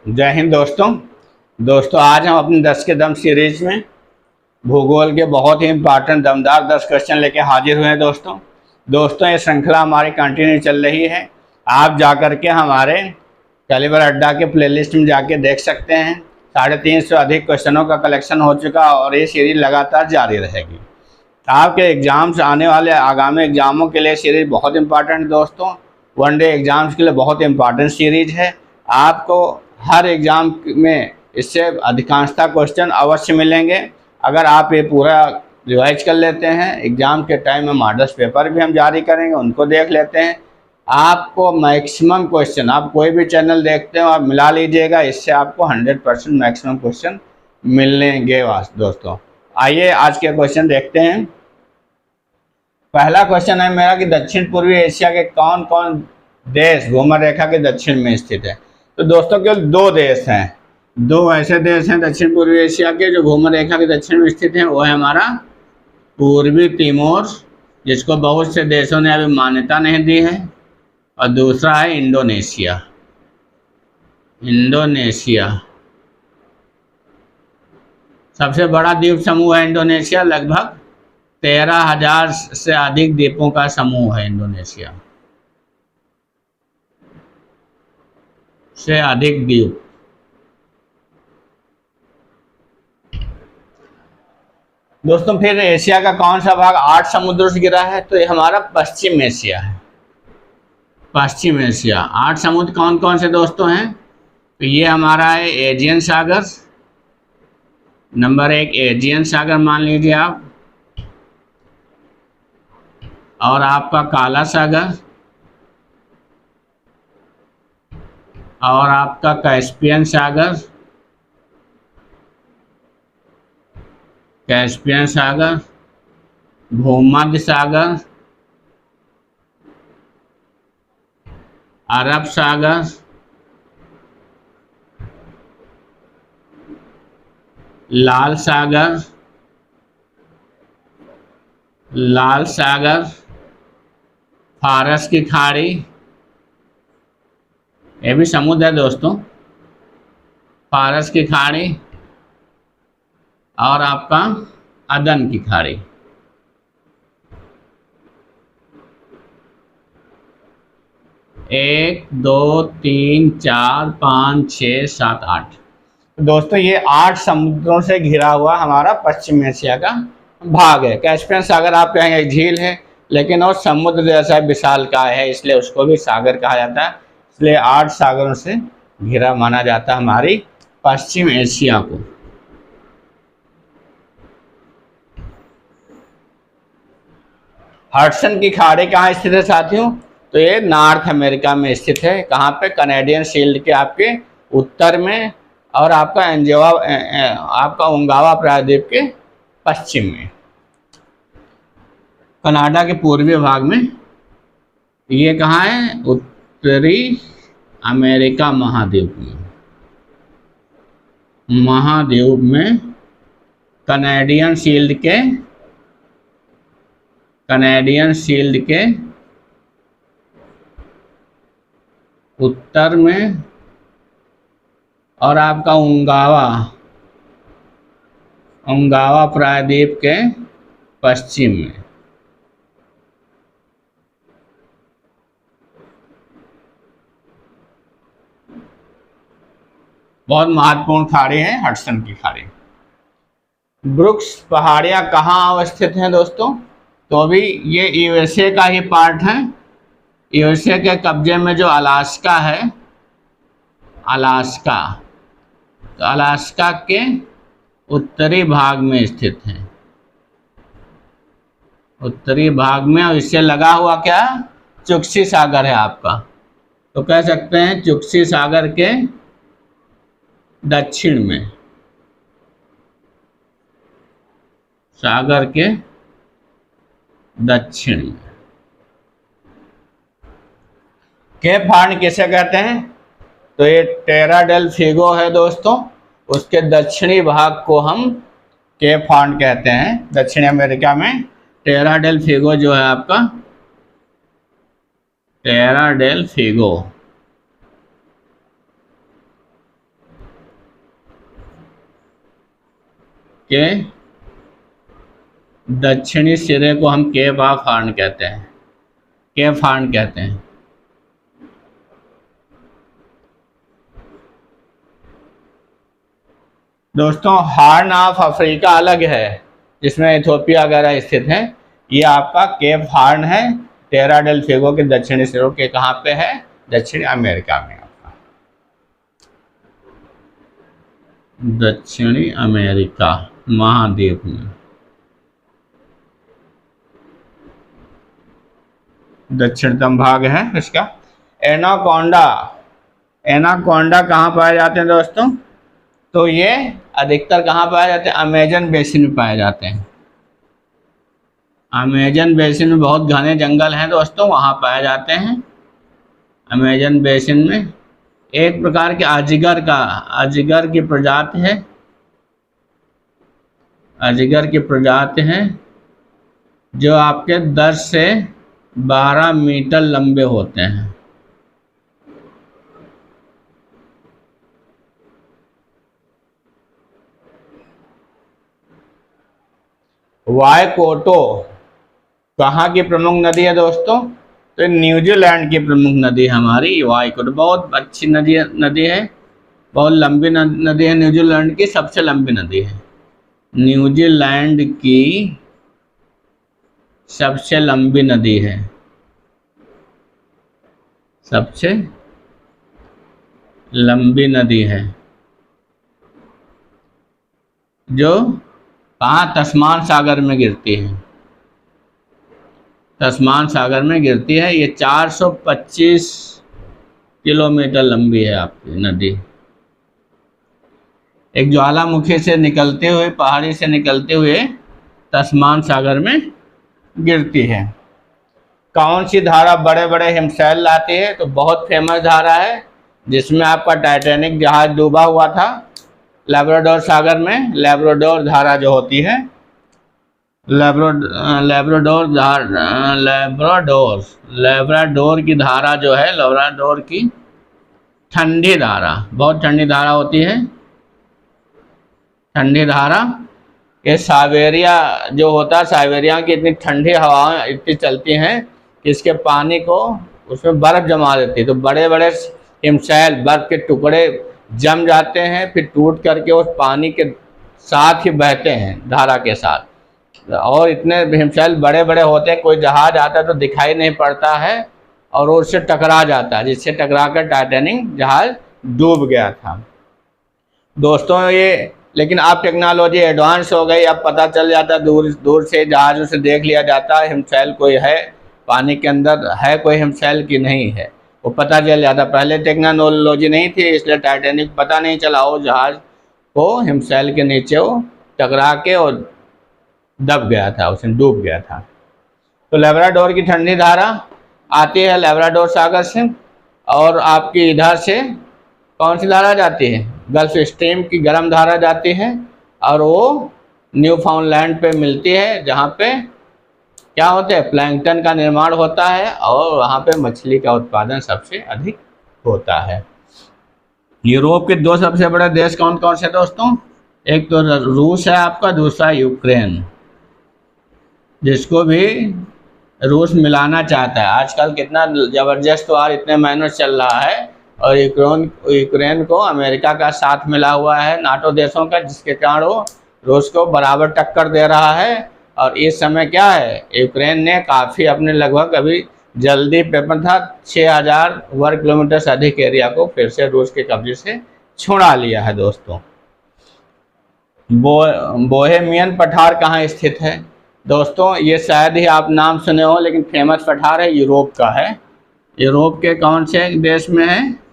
जय हिंद दोस्तों आज हम अपने 10 के दम सीरीज में भूगोल के बहुत ही इंपॉर्टेंट दमदार 10 क्वेश्चन लेके हाजिर हुए हैं। दोस्तों ये श्रृंखला हमारी कंटिन्यू चल रही है। आप जाकर के हमारे कैलिबर अड्डा के प्लेलिस्ट में जाके देख सकते हैं। 350 से अधिक क्वेश्चनों का कलेक्शन हो चुका और ये सीरीज लगातार जारी रहेगी। आपके एग्जाम्स आने वाले आगामी एग्जामों के लिए सीरीज बहुत इंपॉर्टेंट है दोस्तों। वन डे एग्जाम्स के लिए बहुत इंपॉर्टेंट सीरीज है। आपको हर एग्ज़ाम में इससे अधिकांशतः क्वेश्चन अवश्य मिलेंगे। अगर आप ये पूरा रिवाइज कर लेते हैं, एग्ज़ाम के टाइम में मॉडल्स पेपर भी हम जारी करेंगे, उनको देख लेते हैं, आपको मैक्सिमम क्वेश्चन, आप कोई भी चैनल देखते हो आप मिला लीजिएगा, इससे आपको 100% मैक्सिमम क्वेश्चन मिलेंगे दोस्तों। आइए आज के क्वेश्चन देखते हैं। पहला क्वेश्चन है मेरा कि दक्षिण पूर्वी एशिया के कौन कौन देश भूमध्य रेखा के दक्षिण में स्थित है। तो दोस्तों केवल दो देश हैं, दो ऐसे देश हैं दक्षिण पूर्वी एशिया के जो भूमध्य रेखा के दक्षिण में स्थित हैं। वो है हमारा पूर्वी तिमोर, जिसको बहुत से देशों ने अभी मान्यता नहीं दी है, और दूसरा है इंडोनेशिया। सबसे बड़ा द्वीप समूह है इंडोनेशिया, लगभग 13,000 से अधिक द्वीपों का समूह है इंडोनेशिया से अधिक द्वीप। दोस्तों फिर एशिया का कौन सा भाग 8 समुद्रों से घिरा है। तो ये हमारा पश्चिम एशिया है। पश्चिम एशिया 8 समुद्र कौन कौन से दोस्तों हैं। तो ये हमारा है एजियन सागर, नंबर 1 एजियन सागर मान लीजिए आप, और आपका काला सागर, और आपका कैस्पियन सागर, भूमध्य सागर, अरब सागर, लाल सागर, फारस की खाड़ी, ये भी समुद्र है दोस्तों, फारस की खाड़ी, और आपका अदन की खाड़ी। एक, दो, तीन, चार, 5, 6, 7, 8 दोस्तों ये 8 समुद्रों से घिरा हुआ हमारा पश्चिम एशिया का भाग है। कैस्पियन सागर आप कहेंगे झील है, लेकिन और समुद्र जैसा विशालकाय है, इसलिए उसको भी सागर कहा जाता है। इसलिए 8 सागरों से घिरा माना जाता है हमारी पश्चिम एशिया को। हडसन की खाड़ी कहाँ स्थित है साथियों। तो ये नॉर्थ अमेरिका में स्थित है। कहाँ पे, कनेडियन शील्ड के आपके उत्तर में, और आपका उंगावा प्रायद्वीप के पश्चिम में, कनाडा के पूर्वी भाग में। ये कहाँ है, उत्तरी अमेरिका महाद्वीप में, कनेडियन शील्ड के उत्तर में, और आपका उंगावा प्रायद्वीप के पश्चिम में। बहुत महत्वपूर्ण खाड़ी है हडसन की खाड़ी। ब्रुक्स पहाड़ियाँ कहाँ अवस्थित हैं दोस्तों। तो अभी ये यूएसए का ही पार्ट है। यूएसए के कब्जे में जो अलास्का है, तो अलास्का के उत्तरी भाग में स्थित है, उत्तरी भाग में। और इससे लगा हुआ क्या, चुक्सी सागर है आपका। तो कह सकते हैं चुक्सी सागर के दक्षिण में, सागर के दक्षिण में। केप हॉर्न किसे कहते हैं। तो ये टेरा डेल फिगो है दोस्तों, उसके दक्षिणी भाग को हम केप हॉर्न कहते हैं। दक्षिण अमेरिका में टेरा डेल फिगो जो है आपका, टेरा डेल फिगो के दक्षिणी सिरे को हम केप ऑफ हॉर्न कहते हैं, केप हॉर्न कहते हैं। दोस्तों हॉर्न ऑफ अफ्रीका अलग है, जिसमें इथियोपिया वगैरह स्थित है। ये आपका केप हॉर्न है, टेरा डेल फेगो के दक्षिणी सिरों के कहाँ पे है? दक्षिणी अमेरिका में, आपका दक्षिणी अमेरिका महाद्वीप में, दक्षिणतम भाग है इसका। एनाकोंडा, एनाकोंडा कहाँ पाए जाते हैं दोस्तों? तो ये अधिकतर कहाँ पाए जाते हैं? अमेजन बेसिन में पाए जाते हैं। अमेजन बेसिन में बहुत घने जंगल हैं दोस्तों, वहाँ पाए जाते हैं अमेजन बेसिन में। एक प्रकार के अजगर की प्रजाति है, अजगर की प्रजाति है जो आपके 10 से 12 मीटर लंबे होते हैं। वाईकोटो कहाँ की प्रमुख नदी है दोस्तों? तो न्यूजीलैंड की प्रमुख नदी है हमारी वाईकोटो। बहुत अच्छी नदी है, बहुत लंबी नदी है, न्यूजीलैंड की सबसे लंबी नदी है। न्यूजीलैंड की सबसे लंबी नदी है, सबसे लंबी नदी है, जो कहाँ? तस्मान सागर में गिरती है, तस्मान सागर में गिरती है। ये 425 किलोमीटर लंबी है आपकी नदी। एक ज्वालामुखी से निकलते हुए, पहाड़ी से निकलते हुए तस्मान सागर में गिरती है। कौन सी धारा बड़े बड़े हिमशैल लाती है? तो बहुत फेमस धारा है, जिसमें आपका टाइटैनिक जहाज डूबा हुआ था लैब्राडोर सागर में। लैब्राडोर धारा जो होती है, लैब्राडोर की धारा जो है, लैब्राडोर की ठंडी धारा, बहुत ठंडी धारा होती है, ठंडी धारा। ये साइबेरिया जो होता है, साइबेरिया की इतनी ठंडी हवाएं इतनी चलती हैं कि इसके पानी को उसमें बर्फ जमा देती है, तो बड़े बड़े हिमशैल बर्फ के टुकड़े जम जाते हैं, फिर टूट करके उस पानी के साथ ही बहते हैं, धारा के साथ। और इतने हिमशैल बड़े बड़े होते हैं, कोई जहाज आता है तो दिखाई नहीं पड़ता है और उससे टकरा जाता है, जिससे टकरा कर टाइटैनिक जहाज डूब गया था दोस्तों। ये लेकिन अब टेक्नोलॉजी एडवांस हो गई, अब पता चल जाता है, दूर दूर से जहाज़ों से देख लिया जाता है हिमशैल कोई है पानी के अंदर, है कोई हिमशैल की नहीं है, वो पता चल जाता। पहले टेक्नोलॉजी नहीं थी, इसलिए टाइटैनिक पता नहीं चला, वो जहाज़ को हिमशैल के नीचे वो टकरा के और दब गया था, उसमें डूब गया था। तो लैब्राडोर की ठंडी धारा आती है लैब्राडोर सागर से, और आपकी इधर से कौन सी धारा जाती है? गल्फ स्ट्रीम की गर्म धारा जाती है, और वो न्यूफाउंडलैंड पे मिलती है, जहाँ पे क्या होता है? प्लैंकटन का निर्माण होता है, और वहाँ पे मछली का उत्पादन सबसे अधिक होता है। यूरोप के 2 सबसे बड़े देश कौन कौन से दोस्तों? एक तो रूस है आपका, दूसरा यूक्रेन, जिसको भी रूस मिलाना चाहता है। आजकल कितना ज़बरदस्त वार इतने महीनों चल रहा है, और यूक्रेन को अमेरिका का साथ मिला हुआ है नाटो देशों का, जिसके कारण वो रूस को बराबर टक्कर दे रहा है। और इस समय क्या है, यूक्रेन ने काफ़ी अपने लगभग अभी जल्दी पेपर था 6000 वर्ग किलोमीटर से अधिक एरिया को फिर से रूस के कब्जे से छुड़ा लिया है दोस्तों। बोहेमियन पठार कहाँ स्थित है दोस्तों? ये शायद ही आप नाम सुने हो, लेकिन फेमस पठार है, यूरोप का है। यूरोप के कौन से देश में है?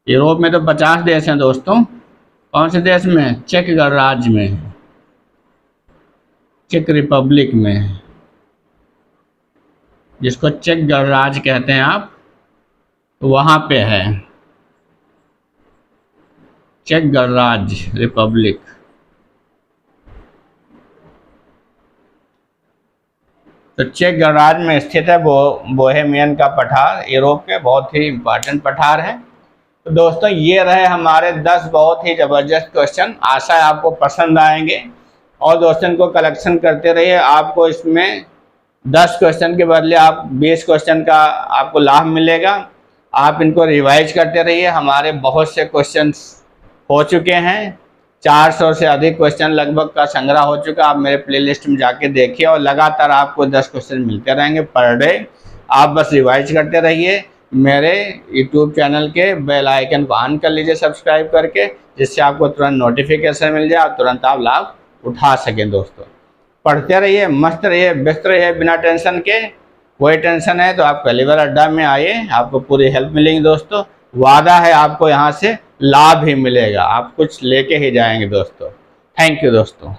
यूरोप में तो 50 देश हैं दोस्तों। कौन से देश में है? चेक गणराज्य में है, चेक रिपब्लिक में है, जिसको चेक गणराज्य कहते हैं आप, तो वहाँ पे है चेक गणराज्य रिपब्लिक। तो चेक गणराज्य में स्थित है बोहेमियन का पठार, यूरोप के बहुत ही इम्पोर्टेंट पठार है। तो दोस्तों ये रहे हमारे 10 बहुत ही ज़बरदस्त क्वेश्चन। आशा है आपको पसंद आएंगे और दोस्तों इनको कलेक्शन करते रहिए। आपको इसमें 10 क्वेश्चन के बदले आप 20 क्वेश्चन का आपको लाभ मिलेगा। आप इनको रिवाइज करते रहिए। हमारे बहुत से क्वेश्चंस हो चुके हैं, 400 से अधिक क्वेश्चन लगभग का संग्रह हो चुका। आप मेरे प्लेलिस्ट में जाके देखिए और लगातार आपको 10 क्वेश्चन मिलते रहेंगे पर डे। आप बस रिवाइज करते रहिए। मेरे यूट्यूब चैनल के बेल आइकन को ऑन कर लीजिए सब्सक्राइब करके, जिससे आपको तुरंत नोटिफिकेशन मिल जाए और तुरंत आप लाभ उठा सकें। दोस्तों पढ़ते रहिए, मस्त रहिए, व्यस्त रहिए बिना टेंशन के। कोई टेंशन है तो आप कलीवर अड्डा में आइए, आपको पूरी हेल्प मिलेगी। दोस्तों वादा है आपको यहाँ से लाभ ही मिलेगा, आप कुछ लेके ही जाएंगे दोस्तों। थैंक यू दोस्तों।